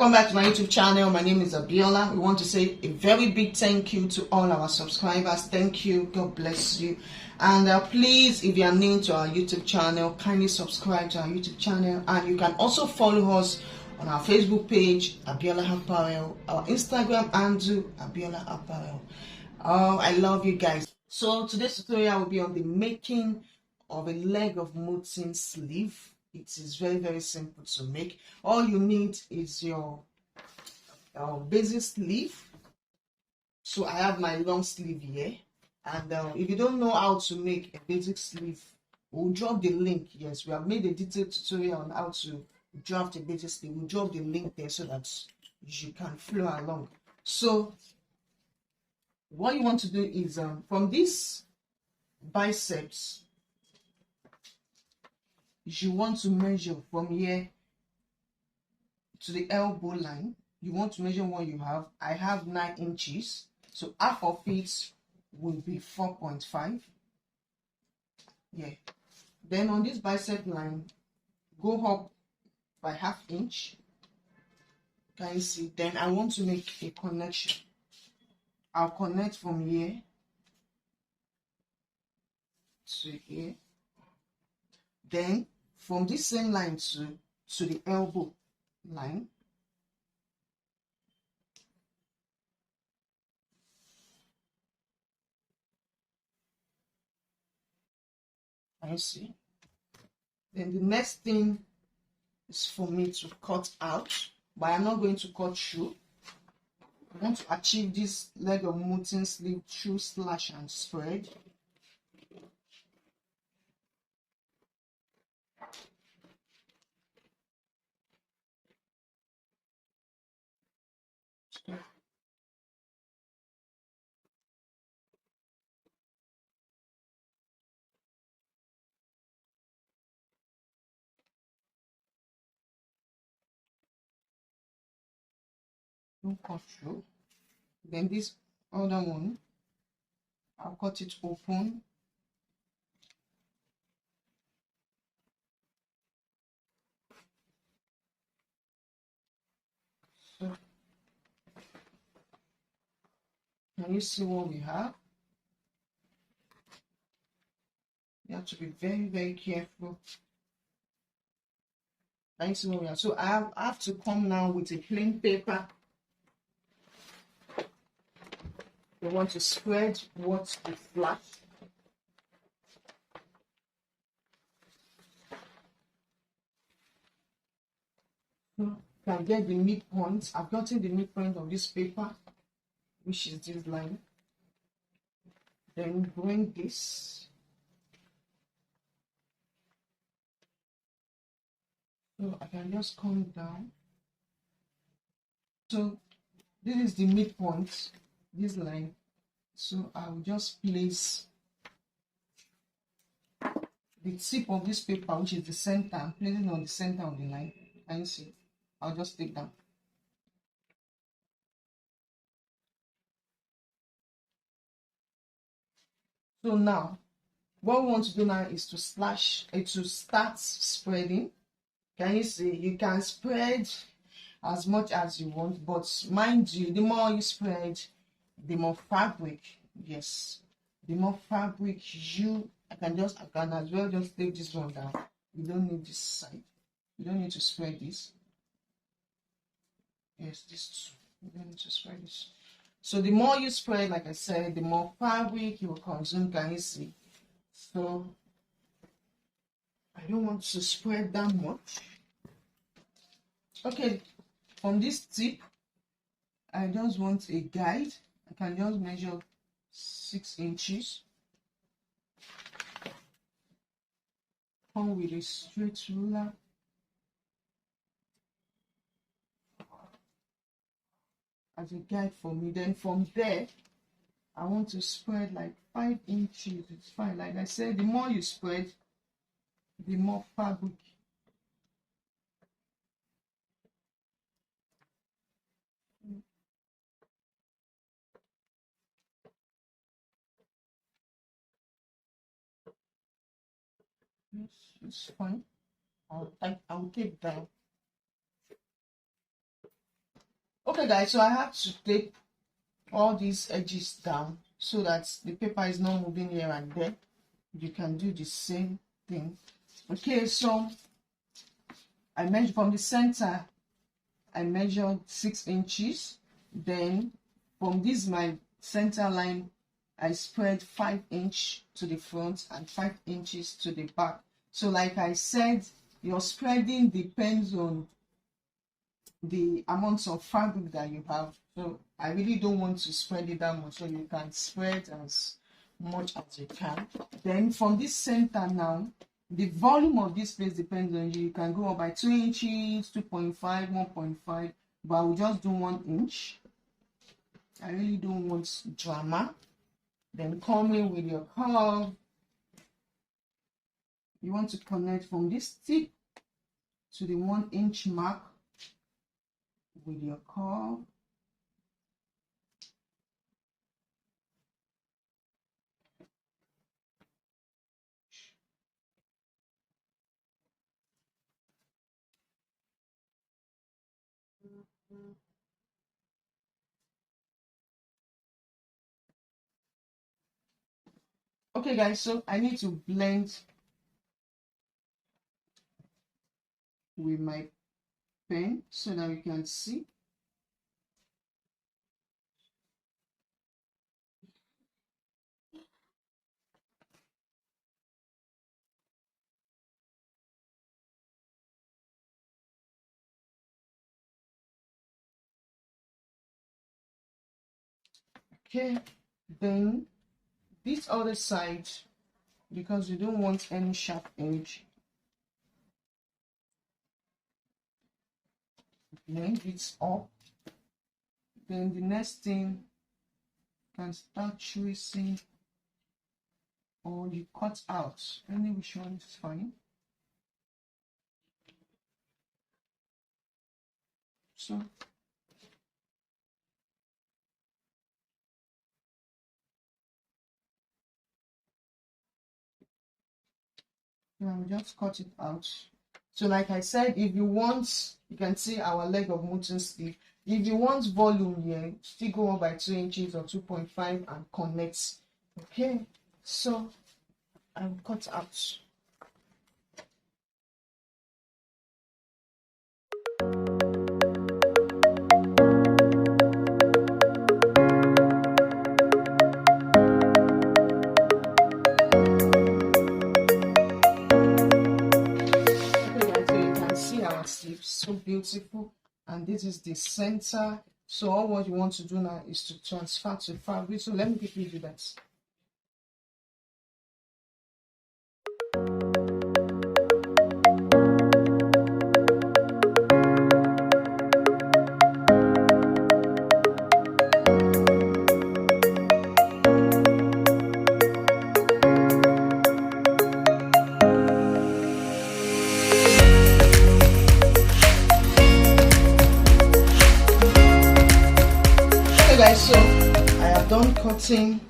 Welcome back to my YouTube channel. My name is Abiola. We want to say a very big thank you to all our subscribers. Thank you. God bless you. And please, if you are new to our YouTube channel, kindly subscribe to our YouTube channel. And you can also follow us on our Facebook page, Abiola Apparel, our Instagram handle, Abiola Apparel. Oh, I love you guys. So today's tutorial will be on the making of a leg of mutton sleeve. It is very, very simple to make. All you need is your basic sleeve. So I have my long sleeve here. And if you don't know how to make a basic sleeve, we'll drop the link. Yes, we have made a detailed tutorial on how to draft a basic sleeve. We'll drop the link there so that you can flow along. So what you want to do is from this biceps, you want to measure from here to the elbow line. You want to measure what you have. I have 9 inches, so half of it will be 4.5. Yeah. Then on this bicep line, go up by ½ inch. Can you see? Then I want to make a connection. I'll connect from here to here. Then from this same line to the elbow line, I see. Then the next thing is for me to cut out, but I'm not going to cut through. I want to achieve this leg of mutton sleeve through slash and spread. Don't cut through. Then this other one, I'll cut it open. So can you see what we have? You have to be very, very careful. Can you see what we have? So I have to come now with a plain paper. We want to spread what is flat. So can get the midpoint. I've gotten the midpoint of this paper, which is this line. Then bring this. So I can just come down. So this is the midpoint, this line. So I will just place the tip of this paper, which is the center. I'm placing on the center of the line. Can you see? I'll just take down. So now, what we want to do now is to start spreading. Can you see? You can spread as much as you want, but mind you, the more you spread, the more fabric. Yes, the more fabric I can as well just take this one down. You don't need this side. You don't need to spread this. Yes, this too. You don't need to spread this. So the more you spread, like I said, the more fabric you will consume. Can you see? So I don't want to spread that much. Okay, from this tip, I just want a guide. I can just measure 6 inches. Come with a straight ruler. As a guide for me. Then from there, I want to spread like 5 inches. It's fine. Like I said, the more you spread, the more fabric. Yes, it's fine. I'll take down. Okay guys, so I have to tape all these edges down so that the paper is not moving here and there. You can do the same thing. Okay, so I measure from the center, I measured 6 inches. Then from this my center line, I spread 5 inches to the front and 5 inches to the back. So like I said, your spreading depends on the amounts of fabric that you have. So I really don't want to spread it that much, so you can spread as much as you can. Then from this center now, the volume of this place depends on you. You can go up by 2 inches, 2.5, 1.5, but I will just do 1 inch. I really don't want drama. Then come in with your curve. You want to connect from this tip to the 1 inch mark with your curve. Okay guys, so I need to blend with my pen so that we can see. Okay, then this other side, because we don't want any sharp edge, blend it up. Then the next thing, you can start tracing, or you cut out any which one is fine. So now we just cut it out. So like I said, if you want, you can see our leg of mutton sleeve. If you want volume here, still go up by 2 inches or 2.5 and connect. Okay, so I'll cut out. Sleeve, so beautiful, and this is the center. So all what you want to do now is to transfer to fabric. So let me quickly do that. Guys, so I have done cutting.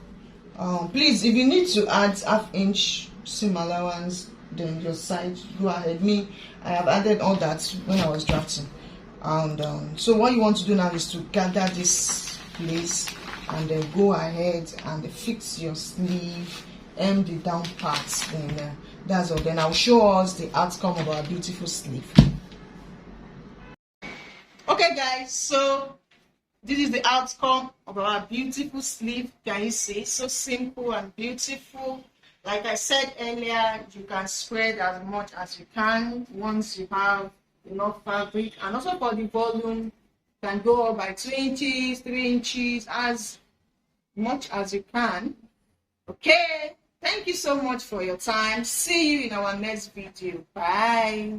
Please, if you need to add 1/2 inch seam allowance, then your side, go ahead. Me, I have added all that when I was drafting. And so what you want to do now is to gather this place and then go ahead and fix your sleeve, hem the down parts. Then that's all. Then I'll show us the outcome of our beautiful sleeve. Okay guys, so this is the outcome of our beautiful sleeve. Can you see? So simple and beautiful. Like I said earlier, you can spread as much as you can once you have enough fabric. And also for the volume, you can go up by 2 inches, 3 inches, as much as you can. Okay, thank you so much for your time. See you in our next video. Bye.